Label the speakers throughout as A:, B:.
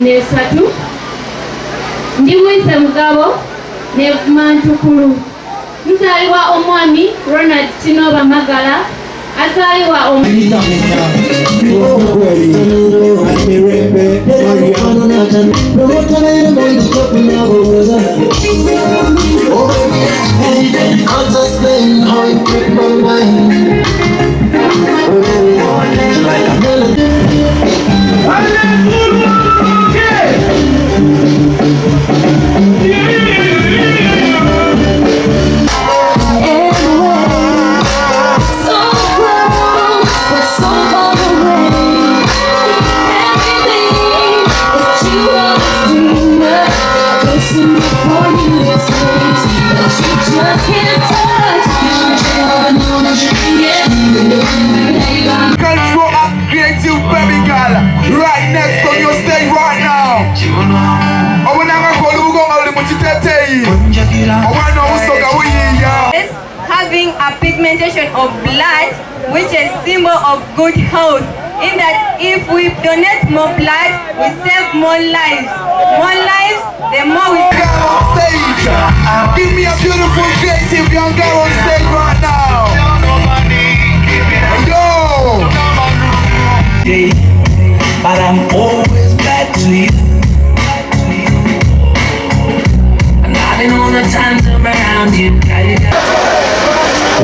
A: Nesatu ndiwise mugabo ne mantukulu muzaliwa omwami Ronald Tinoba Magala azaliwa
B: having a pigmentation of blood, which is symbol of good health, in that if we donate more blood, we save more lives. More lives, the more we save.
C: On stage, give me a beautiful creative young girl on stage right now. Yo!
D: But I'm always back to you. I'm not in all the time to be around you.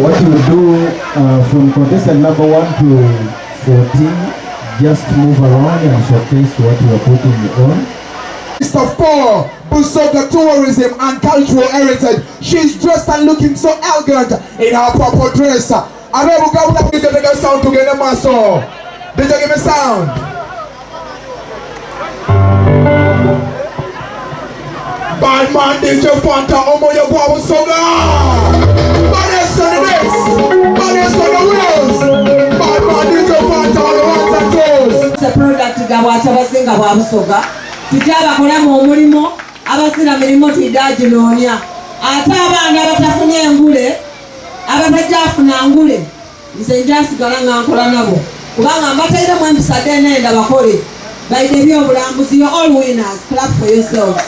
E: What you do from contestant number 1 to 14, just move around and showcase what you are putting on.
C: Mr. 4, Busoga Tourism and Cultural Heritage. She's dressed and looking so elegant in her proper dress. I never go with the Kadaga sound together, my soul. Did you give me sound? Bad man, did you Fanta, Omumyuka, Busoga? Baddest on the next, baddest on the wheels. Bad man, did you Fanta on the ones and twos.
F: It's a product gabwata abasinga bwa Busoga. Tutaba kolamu omulimo abasira mirimo tidaginonya. Ate abaana abatafunye engule abatajafuna ngule nze njasigala nga nkola nabo kubanga mbatairemu empisa denenda bakole baide byobulambuzi. You're all winners. Clap for yourselves.